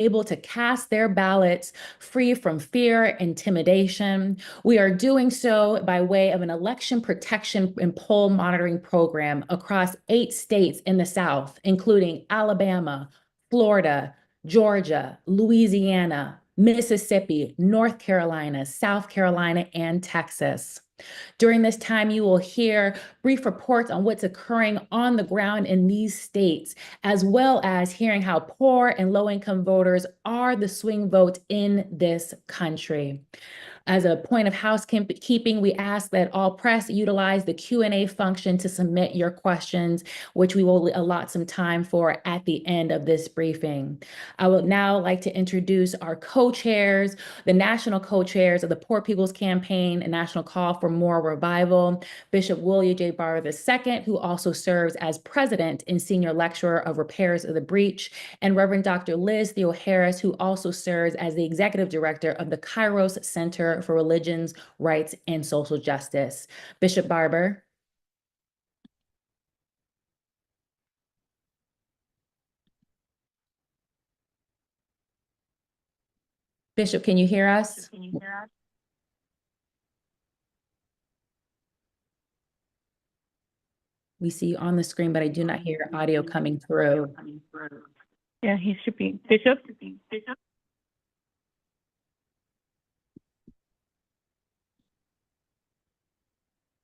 able to cast their ballots free from fear, intimidation. We are doing so by way of an election protection and poll monitoring program across 8 states in the South, including Alabama, Florida, Georgia, Louisiana, Mississippi, North Carolina, South Carolina, and Texas. During this time, you will hear brief reports on what's occurring on the ground in these states, as well as hearing how poor and low-income voters are the swing vote in this country. As a point of housekeeping, we ask that all press utilize the Q&A function to submit your questions, which we will allot some time for at the end of this briefing. I would now like to introduce our co-chairs, the national co-chairs of the Poor People's Campaign and National Call for Moral Revival, Bishop William J. Barber II, who also serves as president and senior lecturer of Repairs of the Breach, and Reverend Dr. Liz Theo-Harris, who also serves as the executive director of the Kairos Center for Religions, Rights, and Social Justice. Bishop Barber. Bishop, can you hear us? We see you on the screen, but I do not hear audio coming through. Yeah, he should be. Bishop?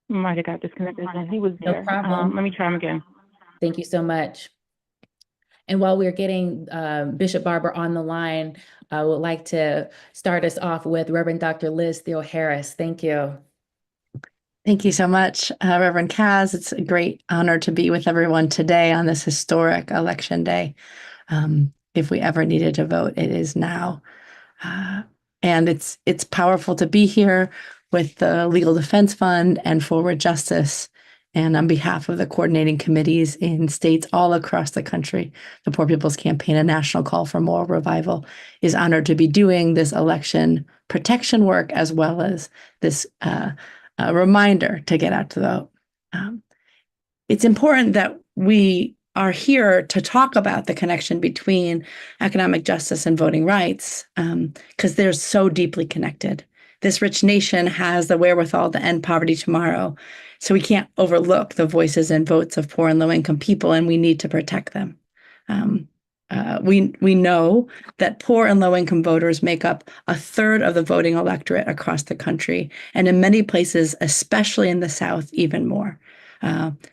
Might have got disconnected. He was there. No problem. Let me try him again. Thank you so much. And while we're getting Bishop Barber on the line, I would like to start us off with Reverend Dr. Liz Theo-Harris. Thank you. Thank you so much, Reverend Kaz. It's a great honor to be with everyone today on this historic election day. If we ever needed to vote, it is now. And it's powerful to be here with the Legal Defense Fund and Forward Justice. And on behalf of the coordinating committees in states all across the country, the Poor People's Campaign, a national call for moral revival, is honored to be doing this election protection work, as well as this reminder to get out to vote. It's important that we are here to talk about the connection between economic justice and voting rights, because they're so deeply connected. This rich nation has the wherewithal to end poverty tomorrow, so we can't overlook the voices and votes of poor and low-income people, and we need to protect them. We know that poor and low-income voters make up a third of the voting electorate across the country, and in many places, especially in the South, even more.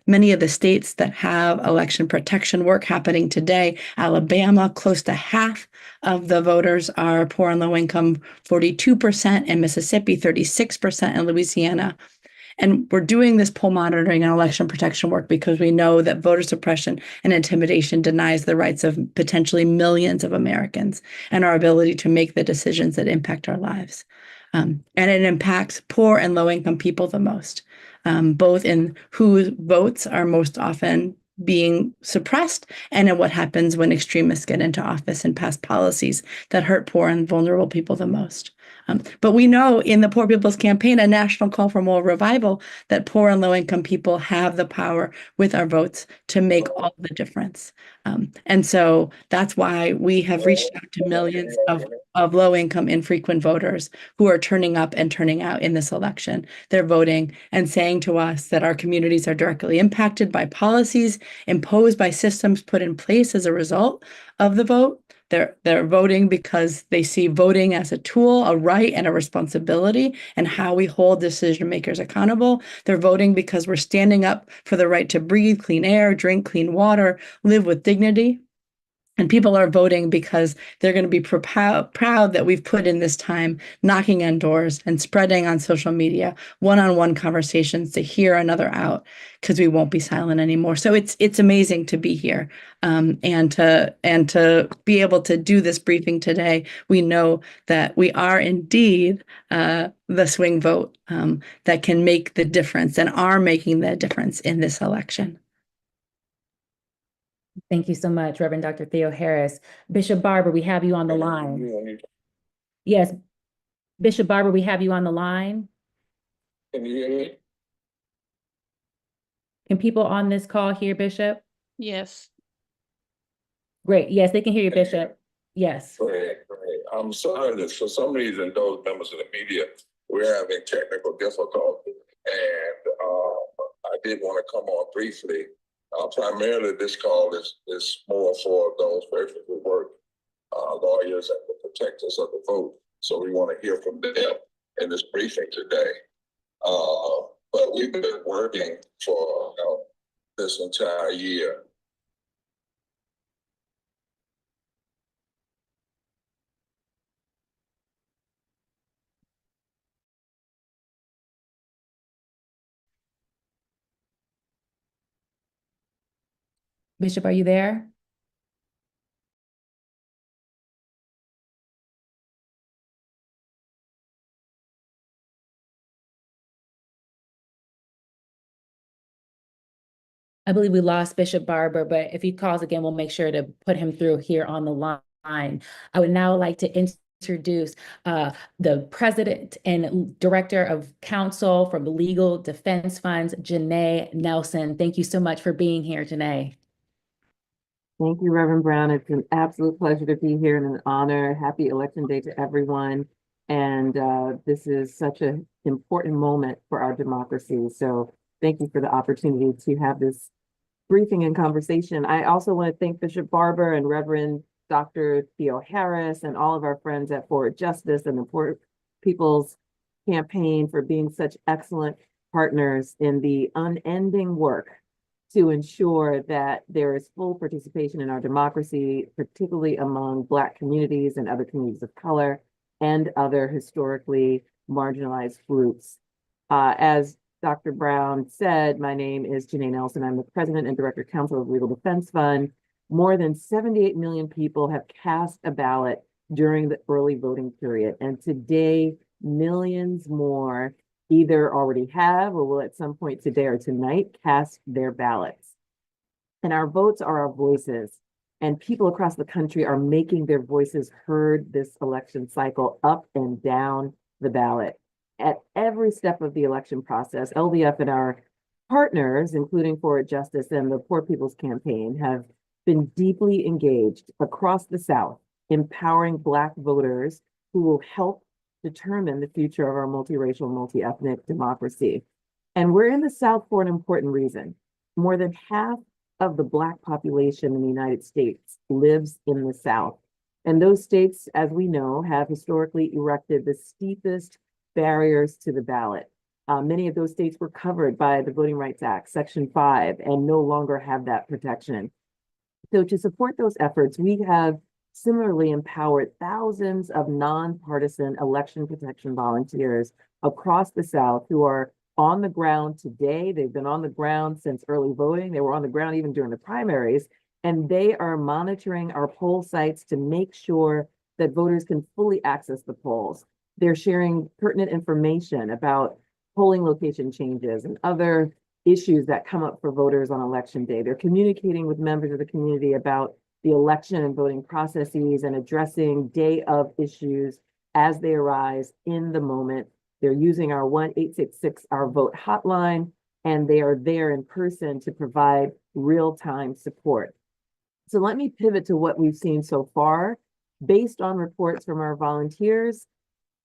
Many of the states that have election protection work happening today, Alabama, close to half of the voters are poor and low income, 42%, in Mississippi, 36%, in Louisiana. And we're doing this poll monitoring and election protection work because we know that voter suppression and intimidation denies the rights of potentially millions of Americans and our ability to make the decisions that impact our lives. And it impacts poor and low-income people the most, both in whose votes are most often being suppressed and in what happens when extremists get into office and pass policies that hurt poor and vulnerable people the most. But we know in the Poor People's Campaign, a national call for moral revival, that poor and low-income people have the power with our votes to make all the difference. And so that's why we have reached out to millions of low-income, infrequent voters who are turning up and turning out in this election. They're voting and saying to us that our communities are directly impacted by policies imposed by systems put in place as a result of the vote. They're voting because they see voting as a tool, a right, and a responsibility, and how we hold decision makers accountable. They're voting because we're standing up for the right to breathe clean air, drink clean water, live with dignity. And people are voting because they're going to be proud that we've put in this time knocking on doors and spreading on social media one-on-one conversations to hear another out, because we won't be silent anymore. So it's amazing to be here, and to be able to do this briefing today. We know that we are indeed the swing vote that can make the difference and are making the difference in this election. Thank you so much, Reverend Dr. Theo-Harris. Bishop Barber, we have you on the line. Yes, Bishop Barber, we have you on the line. Can you hear me? Can people on this call hear Bishop? Yes. Great. Yes, they can hear you, Bishop. Yes. Great. I'm sorry that for some reason, those members of the media, we're having technical difficulty. And I did want to come on briefly. Primarily, this call is more for those persons who work, lawyers and the protectors of the vote. So we want to hear from them in this briefing today. But we've been working for this entire year. Bishop, are you there? I believe we lost Bishop Barber, but if he calls again, we'll make sure to put him through here on the line. I would now like to introduce the President and Director of Counsel from Legal Defense Funds, Janae Nelson. Thank you so much for being here, Janae. Thank you, Reverend Brown. It's an absolute pleasure to be here and an honor. Happy Election Day to everyone. And this is such an important moment for our democracy. So thank you for the opportunity to have this briefing and conversation. I also want to thank Bishop Barber and Reverend Dr. Theo Harris and all of our friends at Forward Justice and the Poor People's Campaign for being such excellent partners in the unending work to ensure that there is full participation in our democracy, particularly among Black communities and other communities of color and other historically marginalized groups. As Dr. Brown said, my name is Janae Nelson. I'm the President and Director Counsel of Legal Defense Fund. More than 78 million people have cast a ballot during the early voting period. And today, millions more either already have or will at some point today or tonight cast their ballots. And our votes are our voices. And people across the country are making their voices heard this election cycle up and down the ballot. At every step of the election process, LDF and our partners, including Forward Justice and the Poor People's Campaign, have been deeply engaged across the South, empowering Black voters who will help determine the future of our multiracial, multi-ethnic democracy. And we're in the South for an important reason. More than half of the Black population in the United States lives in the South. And those states, as we know, have historically erected the steepest barriers to the ballot. Many of those states were covered by the Voting Rights Act, Section 5, and no longer have that protection. So to support those efforts, we have similarly empowered thousands of nonpartisan election protection volunteers across the South who are on the ground today. They've been on the ground since early voting. They were on the ground even during the primaries, and they are monitoring our poll sites to make sure that voters can fully access the polls. They're sharing pertinent information about polling location changes and other issues that come up for voters on election day. They're communicating with members of the community about the election and voting processes and addressing day of issues as they arise in the moment. They're using our 1-866 Our Vote hotline, and they are there in person to provide real-time support. So let me pivot to what we've seen so far. Based on reports from our volunteers,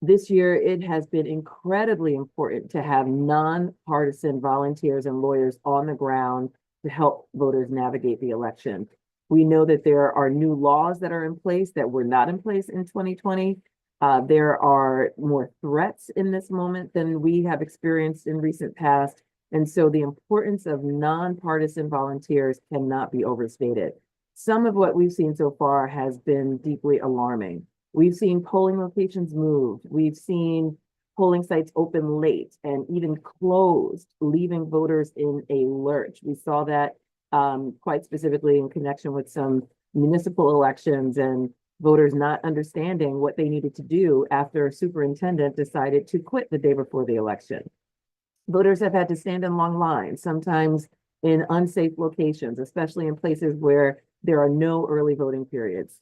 this year, it has been incredibly important to have nonpartisan volunteers and lawyers on the ground to help voters navigate the election. We know that there are new laws that are in place that were not in place in 2020. There are more threats in this moment than we have experienced in recent past. And so the importance of nonpartisan volunteers cannot be overstated. Some of what we've seen so far has been deeply alarming. We've seen polling locations moved. We've seen polling sites open late and even closed, leaving voters in a lurch. We saw that quite specifically in connection with some municipal elections and voters not understanding what they needed to do after a superintendent decided to quit the day before the election. Voters have had to stand in long lines, sometimes in unsafe locations, especially in places where there are no early voting periods.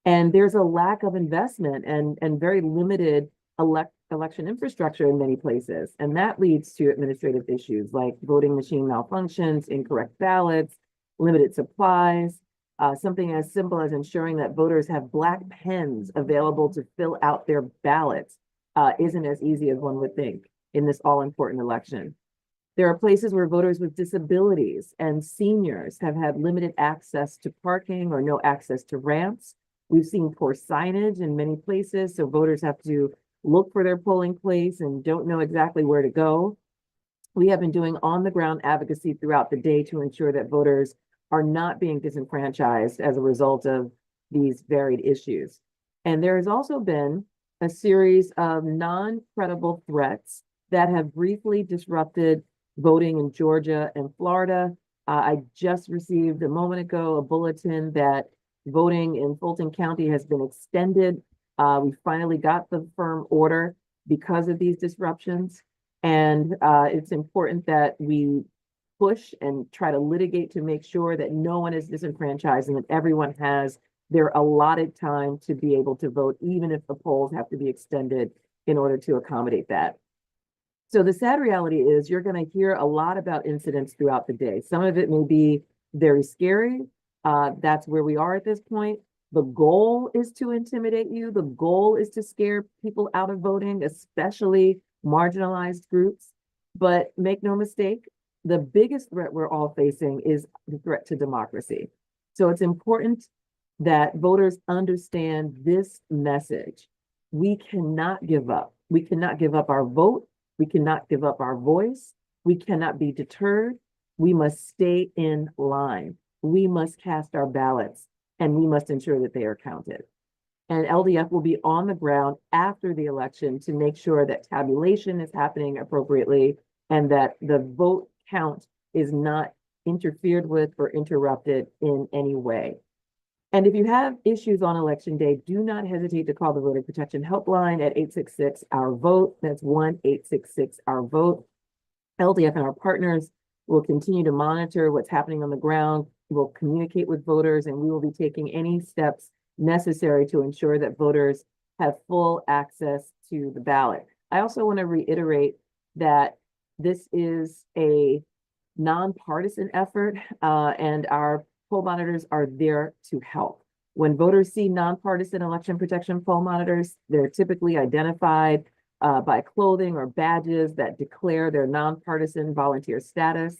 And there's a lack of investment and very limited election infrastructure in many places. And that leads to administrative issues like voting machine malfunctions, incorrect ballots, limited supplies. Something as simple as ensuring that voters have Black pens available to fill out their ballots isn't as easy as one would think in this all-important election. There are places where voters with disabilities and seniors have had limited access to parking or no access to ramps. We've seen poor signage in many places, so voters have to look for their polling place and don't know exactly where to go. We have been doing on-the-ground advocacy throughout the day to ensure that voters are not being disenfranchised as a result of these varied issues. And there has also been a series of non-credible threats that have briefly disrupted voting in Georgia and Florida. I just received a moment ago a bulletin that voting in Fulton County has been extended. We finally got the firm order because of these disruptions. And it's important that we push and try to litigate to make sure that no one is disenfranchised and that everyone has their allotted time to be able to vote, even if the polls have to be extended in order to accommodate that. So the sad reality is you're going to hear a lot about incidents throughout the day. Some of it may be very scary. That's where we are at this point. The goal is to intimidate you. The goal is to scare people out of voting, especially marginalized groups. But make no mistake, the biggest threat we're all facing is the threat to democracy. So it's important that voters understand this message. We cannot give up. We cannot give up our vote. We cannot give up our voice. We cannot be deterred. We must stay in line. We must cast our ballots, and we must ensure that they are counted. And LDF will be on the ground after the election to make sure that tabulation is happening appropriately and that the vote count is not interfered with or interrupted in any way. And if you have issues on election day, do not hesitate to call the Voter Protection Helpline at 866-OUR-VOTE. That's 1-866-OUR-VOTE. LDF and our partners will continue to monitor what's happening on the ground. We'll communicate with voters, and we will be taking any steps necessary to ensure that voters have full access to the ballot. I also want to reiterate that this is a nonpartisan effort, and our poll monitors are there to help. When voters see nonpartisan election protection poll monitors, they're typically identified by clothing or badges that declare their nonpartisan volunteer status.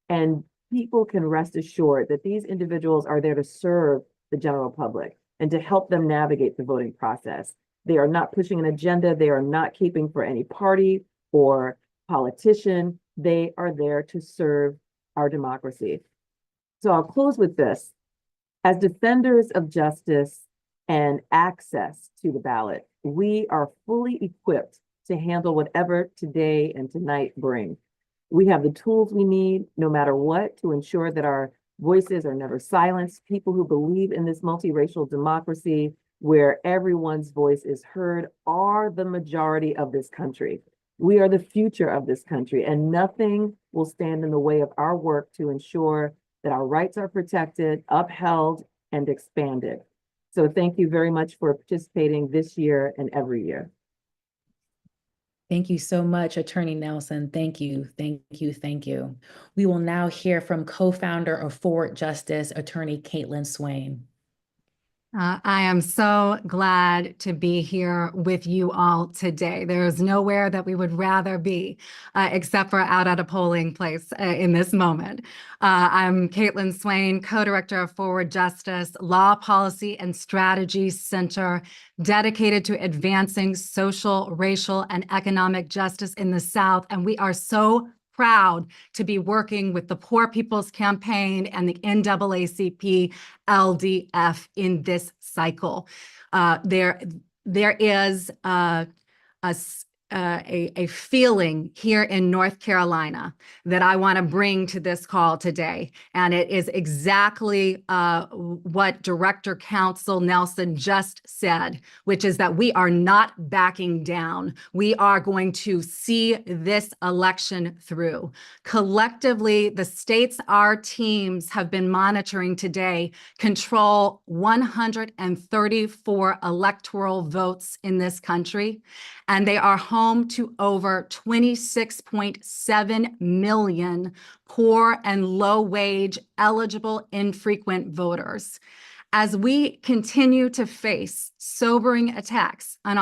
And people can rest assured that these individuals are there to serve the general public and to help them navigate the voting process. They are not pushing an agenda. They are not keeping for any party or politician. They are there to serve our democracy. So I'll close with this. As defenders of justice and access to the ballot, we are fully equipped to handle whatever today and tonight bring. We have the tools we need, no matter what, to ensure that our voices are never silenced. People who believe in this multiracial democracy where everyone's voice is heard are the majority of this country. We are the future of this country, and nothing will stand in the way of our work to ensure that our rights are protected, upheld, and expanded. So thank you very much for participating this year and every year. Thank you so much, Attorney Nelson. Thank you, thank you, thank you. We will now hear from co-founder of Forward Justice, Attorney Caitlin Swain. I am so glad to be here with you all today. There is nowhere that we would rather be except for out at a polling place in this moment. I'm Caitlin Swain, co-director of Forward Justice, Law, Policy, and Strategy Center, dedicated to advancing social, racial, and economic justice in the South. And we are so proud to be working with the Poor People's Campaign and the NAACP LDF in this cycle. There is a feeling here in North Carolina that I want to bring to this call today. And it is exactly what Director Counsel Nelson just said, which is that we are not backing down. We are going to see this election through. Collectively, the states our teams have been monitoring today control 134 electoral votes in this country, and they are home home to over 26.7 million poor and low-wage eligible infrequent voters. As we continue to face sobering attacks on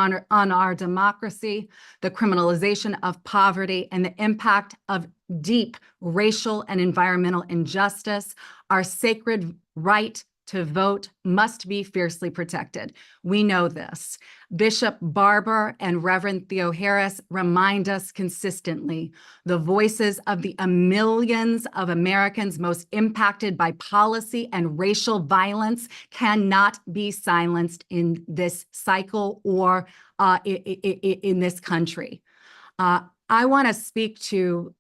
our democracy, the criminalization of poverty, and the impact of deep racial and environmental injustice, our sacred right to vote must be fiercely protected. We know this. Bishop Barber and Reverend Theo Harris remind us consistently the voices of the millions of Americans most impacted by policy and racial violence cannot be silenced in this cycle or in this country. I want to speak to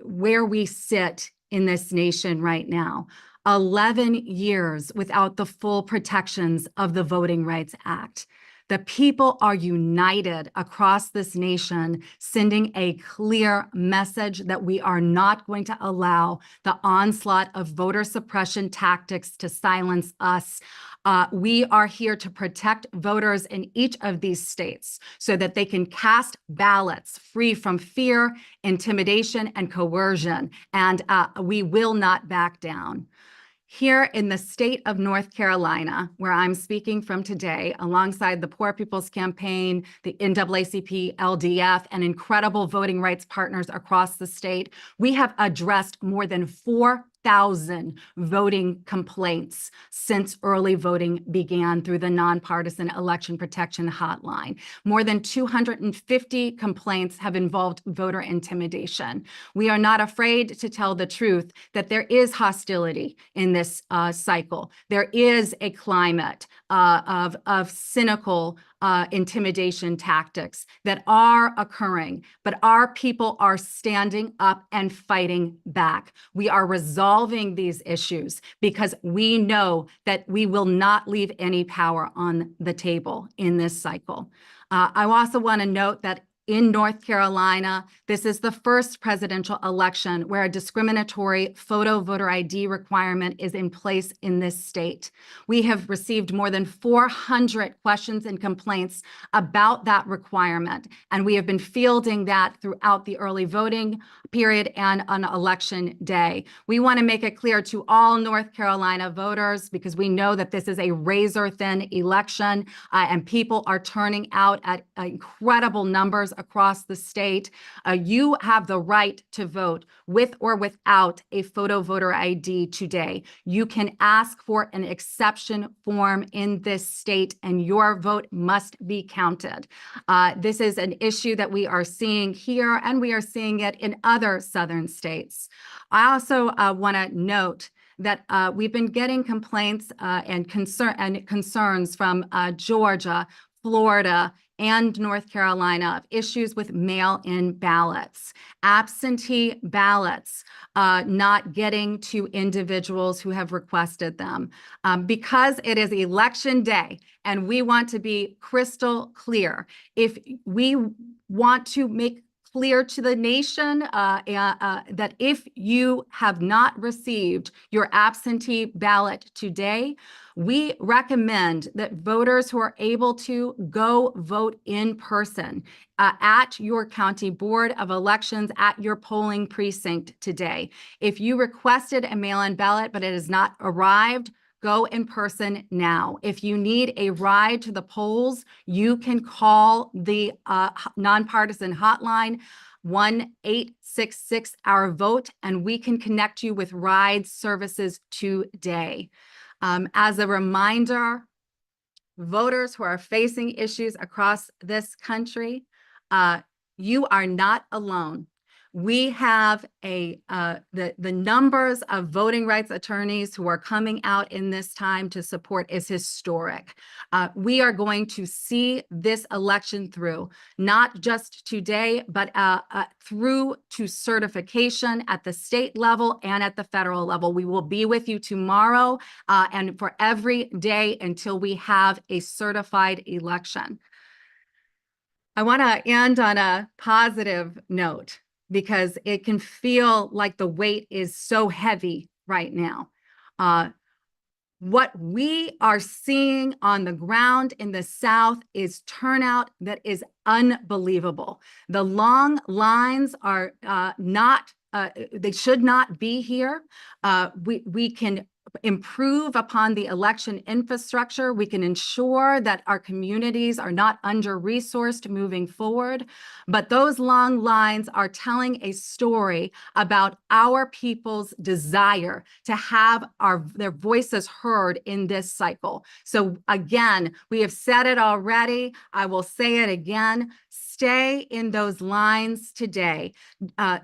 where we sit in this nation right now. 11 years without the full protections of the Voting Rights Act. The people are united across this nation, sending a clear message that we are not going to allow the onslaught of voter suppression tactics to silence us. We are here to protect voters in each of these states so that they can cast ballots free from fear, intimidation, and coercion, and we will not back down. Here in the state of North Carolina, where I'm speaking from today, alongside the Poor People's Campaign, the NAACP, LDF, and incredible voting rights partners across the state, we have addressed more than 4,000 voting complaints since early voting began through the Nonpartisan Election Protection Hotline. More than 250 complaints have involved voter intimidation. We are not afraid to tell the truth that there is hostility in this cycle. There is a climate of cynical intimidation tactics that are occurring, but our people are standing up and fighting back. We are resolving these issues because we know that we will not leave any power on the table in this cycle. I also want to note that in North Carolina, this is the first presidential election where a discriminatory photo voter ID requirement is in place in this state. We have received more than 400 questions and complaints about that requirement, and we have been fielding that throughout the early voting period and on election day. We want to make it clear to all North Carolina voters, because we know that this is a razor-thin election and people are turning out at incredible numbers across the state. You have the right to vote with or without a photo voter ID today. You can ask for an exception form in this state and your vote must be counted. This is an issue that we are seeing here and we are seeing it in other southern states. I also want to note that we've been getting complaints and concerns from Georgia, Florida, and North Carolina of issues with mail-in ballots, absentee ballots not getting to individuals who have requested them. Because it is election day and we want to be crystal clear, if we want to make clear to the nation that if you have not received your absentee ballot today, we recommend that voters who are able to go vote in person at your county board of elections, at your polling precinct today. If you requested a mail-in ballot, but it has not arrived, go in person now. If you need a ride to the polls, you can call the nonpartisan hotline, 1-866-OUR-VOTE, and we can connect you with ride services today. As a reminder, voters who are facing issues across this country, you are not alone. We have the numbers of voting rights attorneys who are coming out in this time to support is historic. We are going to see this election through, not just today, but through to certification at the state level and at the federal level. We will be with you tomorrow and for every day until we have a certified election. I want to end on a positive note, because it can feel like the weight is so heavy right now. What we are seeing on the ground in the South is turnout that is unbelievable. The long lines are they should not be here. We can improve upon the election infrastructure. We can ensure that our communities are not under-resourced moving forward. But those long lines are telling a story about our people's desire to have their voices heard in this cycle. So again, we have said it already. I will say it again. Stay in those lines today.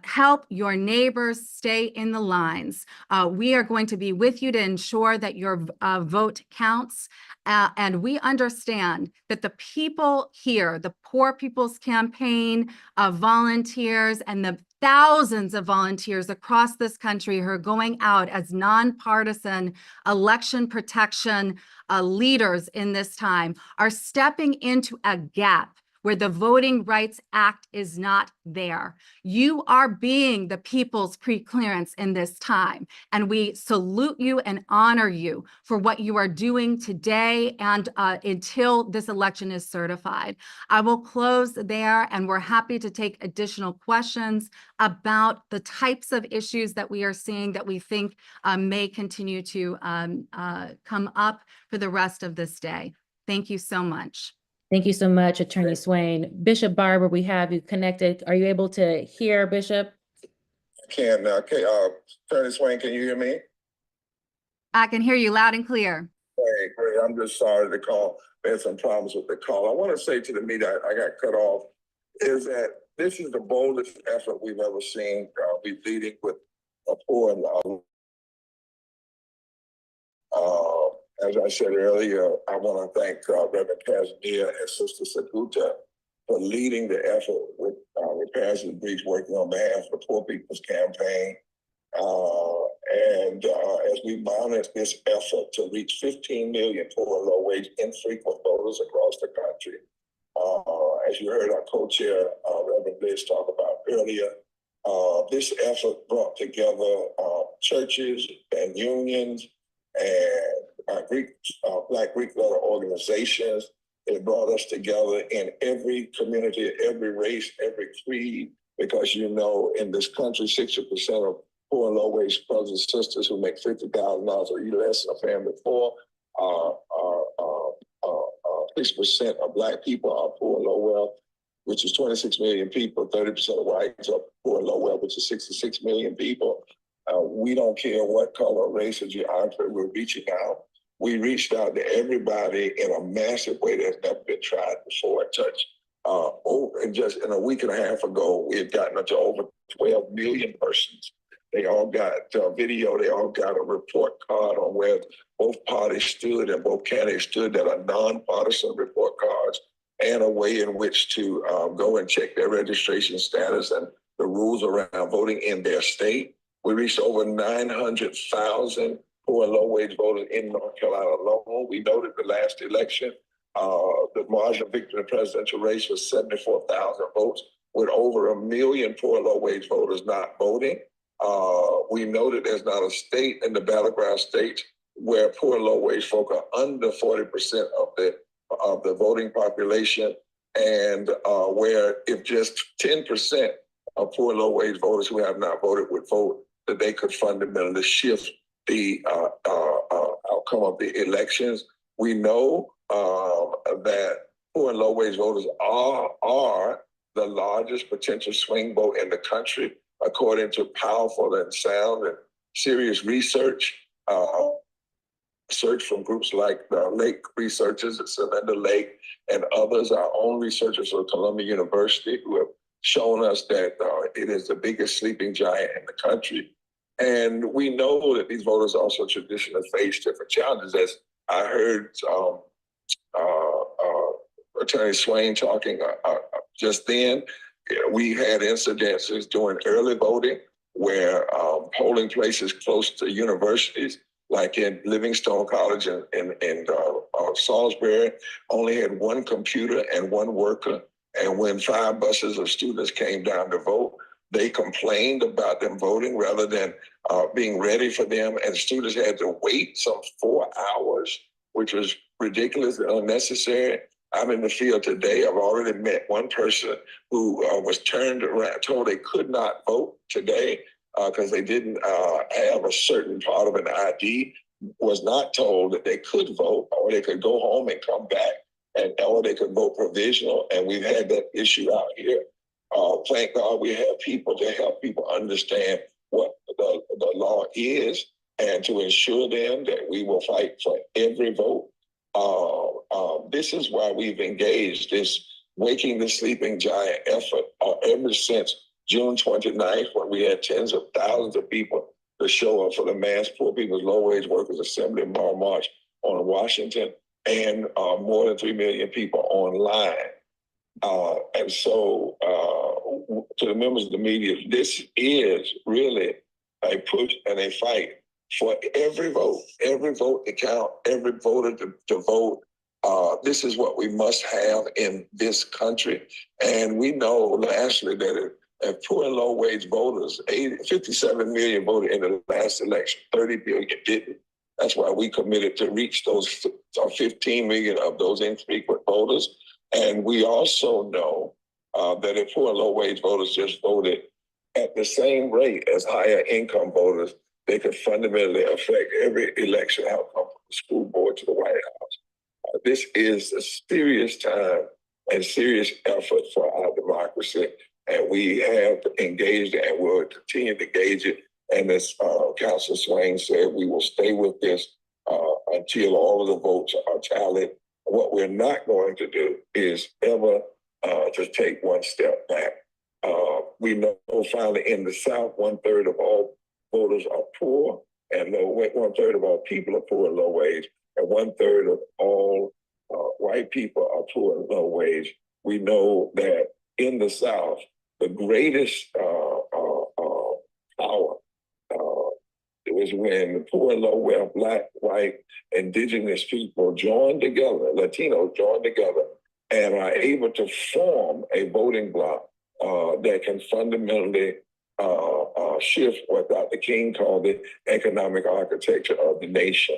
Help your neighbors stay in the lines. We are going to be with you to ensure that your vote counts. And we understand that the people here, the Poor People's Campaign volunteers and the thousands of volunteers across this country who are going out as nonpartisan election protection leaders in this time are stepping into a gap where the Voting Rights Act is not there. You are being the people's preclearance in this time, and we salute you and honor you for what you are doing today and until this election is certified. I will close there, and we're happy to take additional questions about the types of issues that we are seeing that we think may continue to come up for the rest of this day. Thank you so much. Thank you so much, Attorney Swain. Bishop Barber, we have you connected. Are you able to hear, Bishop? I can. Attorney Swain, can you hear me? I can hear you loud and clear. Hey, great. I'm just sorry to call. We had some problems with the call. I want to say to the media, I got cut off, is that this is the boldest effort we've ever seen. We're leading with a poor and as I said earlier, I want to thank Reverend Casimir and Sister Saguta for leading the effort with Repairs and Briefs, working on behalf of the Poor People's Campaign. As we monitor this effort to reach 15 million poor and low-wage infrequent voters across the country, as you heard our co-chair, Reverend Bliss, talk about earlier, this effort brought together churches and unions and Black Greek letter organizations. It brought us together in every community, every race, every creed, because you know, in this country, 60% of poor and low-wage brothers and sisters who make $50,000 or less, a family of four, 6% of Black people are poor and low wealth, which is 26 million people. 30% of whites are poor and low wealth, which is 66 million people. We don't care what color, race, or geography, we're reaching out. We reached out to everybody in a massive way that's never been tried before. And just in a week and a half ago, we had gotten up to over 12 million persons. They all got video, they all got a report card on where both parties stood and both candidates stood, that are nonpartisan report cards, and a way in which to go and check their registration status and the rules around voting in their state. We reached over 900,000 poor and low-wage voters in North Carolina alone. We noted the last election, the margin of victory in the presidential race was 74,000 votes, with over 1 million poor and low-wage voters not voting. We noted there's not a state in the battleground states where poor and low-wage folk are under 40% of the voting population, and where if just 10% of poor and low-wage voters who have not voted would vote, that they could fundamentally shift the outcome of the elections. We know that poor and low-wage voters are the largest potential swing vote in the country, according to powerful and sound and serious research. Research from groups like the Lake Researchers at Cylinder Lake and others, our own researchers from Columbia University, who have shown us that it is the biggest sleeping giant in the country. And we know that these voters also traditionally face different challenges. As I heard Attorney Swain talking just then, we had incidences during early voting where polling places close to universities, like in Livingstone College in Salisbury, only had one computer and one worker. And when 5 buses of students came down to vote, They complained about them voting rather than being ready for them, and students had to wait some 4 hours, which was ridiculous and unnecessary. I'm in the field today. I've already met one person who was turned around, told they could not vote today because they didn't have a certain part of an ID, was not told that they could vote or they could go home and come back, or they could vote provisional. And we've had that issue out here. Thank God we have people to help people understand what the law is and to ensure them that we will fight for every vote. This is why we've engaged this Waking the Sleeping Giant effort ever since June 29th, when we had tens of thousands of people to show up for the mass Poor People's Low Wage Workers Assembly March on Washington, and more than 3 million people online. And so to the members of the media, this is really a push and a fight for every vote to count, every voter to vote. This is what we must have in this country. And we know, lastly, that if poor and low wage voters, 57 million voted in the last election, 30 million didn't. That's why we committed to reach those 15 million of those infrequent voters. And we also know that if poor and low wage voters just voted at the same rate as higher income voters, they could fundamentally affect every election outcome from the school board to the White House. This is a serious time and serious effort for our democracy. And we have engaged and will continue to engage it. And as Councilor Swain said, we will stay with this until all of the votes are tallied. What we're not going to do is ever just take one step back. We know finally in the South, 1/3 of all voters are poor, and 1/3 of all people are poor and low wage, and 1/3 of all white people are poor and low wage. We know that in the South, the greatest power it was when the poor and low wealth, Black, white, indigenous people joined together, Latinos joined together, and are able to form a voting bloc that can fundamentally shift what Dr. King called the economic architecture of the nation.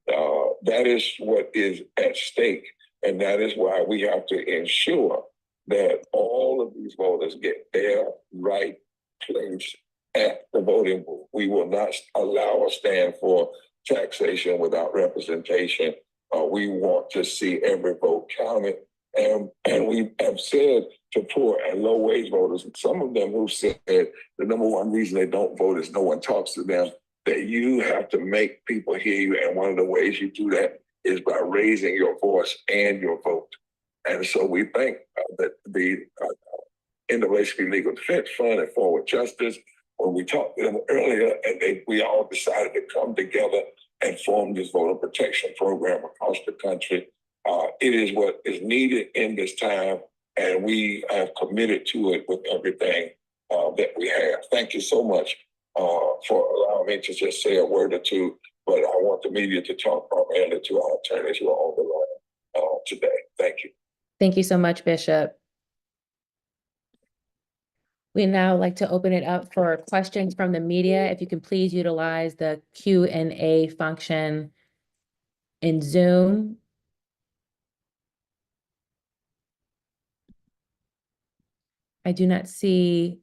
That is what is at stake, and that is why we have to ensure that all of these voters get their right place at the voting booth. We will not allow or stand for taxation without representation. We want to see every vote counted. And we have said to poor and low wage voters, some of them who said the number one reason they don't vote is no one talks to them, that you have to make people hear you. And one of the ways you do that is by raising your voice and your vote. And so we think that the NAACP Legal Defense Fund and Forward Justice, when we talked to them earlier, and we all decided to come together and form this voter protection program across the country. It is what is needed in this time, and we have committed to it with everything that we have. Thank you so much for allowing me to just say a word or two, but I want the media to talk primarily to our attorneys who are on the line today. Thank you. Thank you so much, Bishop. We'd now like to open it up for questions from the media. If you can please utilize the Q&A function in Zoom. I do not see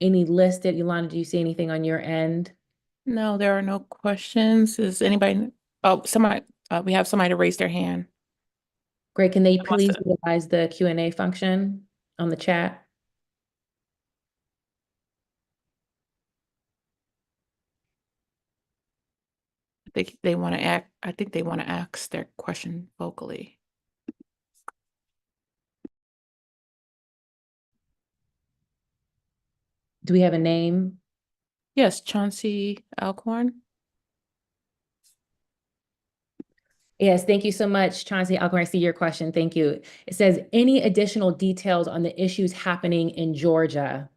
any listed. Yolanda, do you see anything on your end? No, there are no questions. Is anybody, we have somebody to raise their hand. Great, can they wants please to- utilize the Q&A function on the chat? I think they want to ask their question vocally. Do we have a name? Yes, Chauncey Alcorn. Yes, thank you so much, Chauncey Alcorn. I see your question. Thank you. It says, any additional details on the issues happening in Georgia?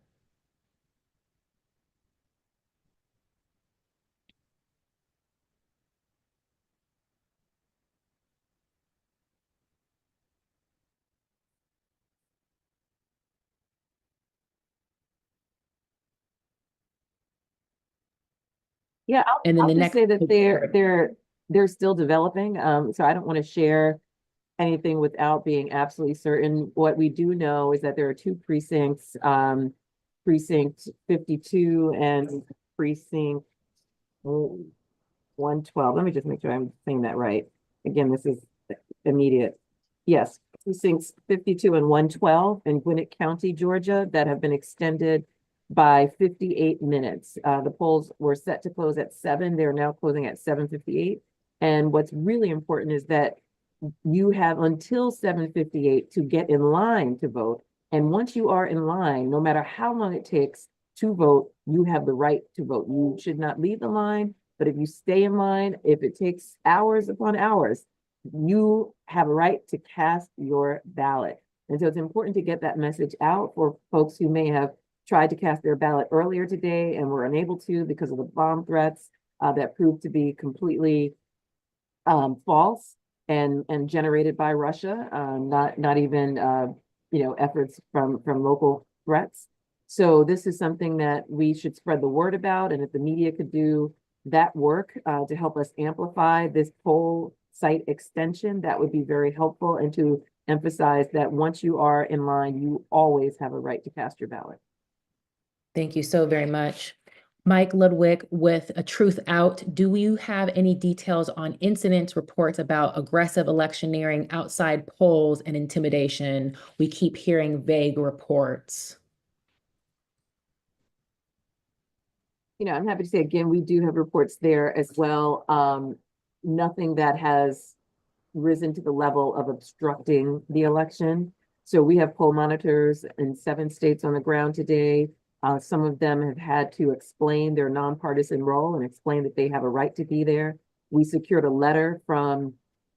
Yeah, And then I'll the just next. say that they're still developing. So I don't want to share anything without being absolutely certain. What we do know is that there are two precincts, precinct 52 and precinct 112. Let me just make sure I'm saying that right. Again, this is immediate. Yes, precincts 52 and 112 in Gwinnett County, Georgia, that have been extended by 58 minutes. The polls were set to close at 7. They're now closing at 7:58. And what's really important is that you have until 7:58 to get in line to vote. And once you are in line, no matter how long it takes to vote, you have the right to vote. You should not leave the line, but if you stay in line, if it takes hours upon hours, you have a right to cast your ballot. And so it's important to get that message out for folks who may have tried to cast their ballot earlier today and were unable to because of the bomb threats that proved to be completely false and generated by Russia, not even efforts from local threats. So this is something that we should spread the word about, and if the media could do that work to help us amplify this poll site extension, that would be very helpful, and to emphasize that once you are in line, you always have a right to cast your ballot. Thank you so very much. Mike Ludwig with A Truth Out, do you have any details on incidents, reports about aggressive electioneering outside polls and intimidation? We keep hearing vague reports. I'm happy to say again, we do have reports there as well. Nothing that has risen to the level of obstructing the election. So we have poll monitors in 7 states on the ground today. Some of them have had to explain their nonpartisan role and explain that they have a right to be there. We secured a letter from,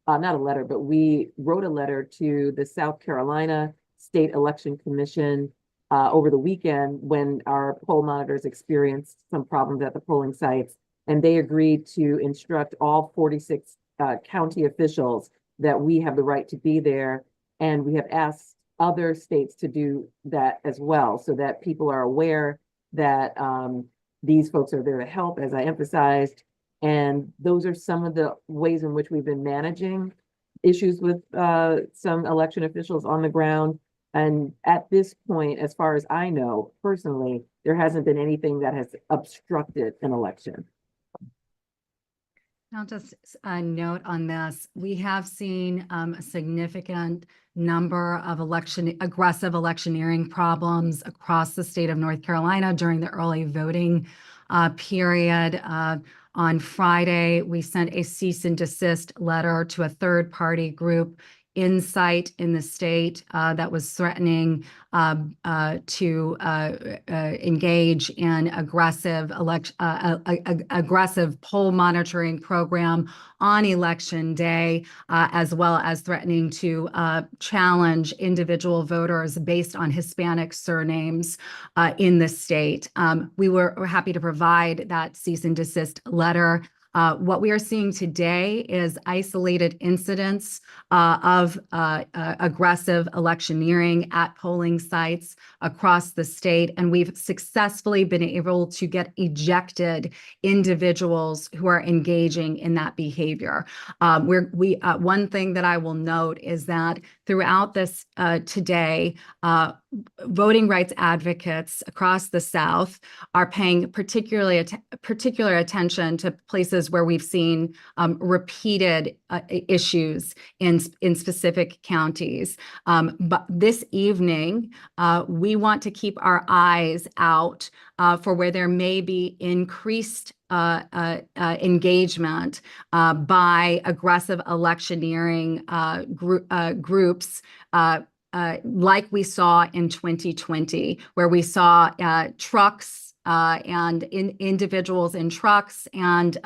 not a letter, but we wrote a letter to the South Carolina State Election Commission over the weekend when our poll monitors experienced some problems at the polling sites. And they agreed to instruct all 46 county officials that we have the right to be there. And we have asked other states to do that as well, so that people are aware that these folks are there to help, as I emphasized. And those are some of the ways in which we've been managing issues with some election officials on the ground. And at this point, as far as I know, personally, there hasn't been anything that has obstructed an election. I'll just note on this, we have seen a significant number of aggressive electioneering problems across the state of North Carolina during the early voting period. On Friday, we sent a cease and desist letter to a third-party group, Insight, in the state that was threatening to engage in aggressive poll monitoring program on election day, as well as threatening to challenge individual voters based on Hispanic surnames in the state. We were happy to provide that cease and desist letter. What we are seeing today is isolated incidents of aggressive electioneering at polling sites across the state, and we've successfully been able to get ejected individuals who are engaging in that behavior. One thing that I will note is that throughout this today, voting rights advocates across the South are paying particular attention to places where we've seen repeated issues in specific counties. But this evening, we want to keep our eyes out for where there may be increased engagement by aggressive electioneering groups, like we saw in 2020, where we saw trucks and individuals in trucks and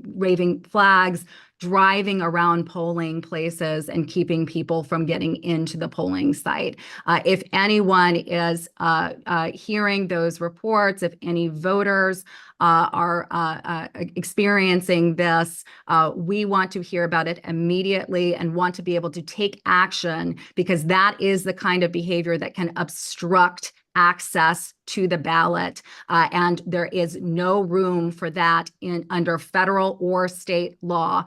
waving flags, driving around polling places and keeping people from getting into the polling site. If anyone is hearing those reports, if any voters are experiencing this, we want to hear about it immediately and want to be able to take action, because that is the kind of behavior that can obstruct access to the ballot. And there is no room for that under federal or state law.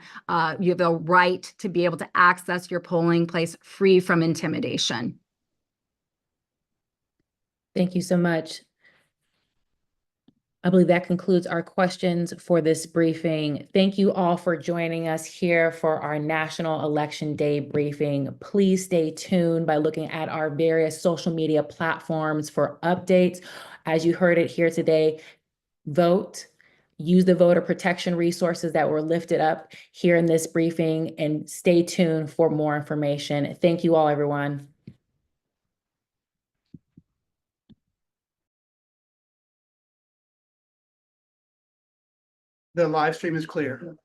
You have a right to be able to access your polling place free from intimidation. Thank you so much. I believe that concludes our questions for this briefing. Thank you all for joining us here for our National Election Day briefing. Please stay tuned by looking at our various social media platforms for updates. As you heard it here today, vote, use the voter protection resources that were lifted up here in this briefing, and stay tuned for more information. Thank you all, everyone. The live stream is clear.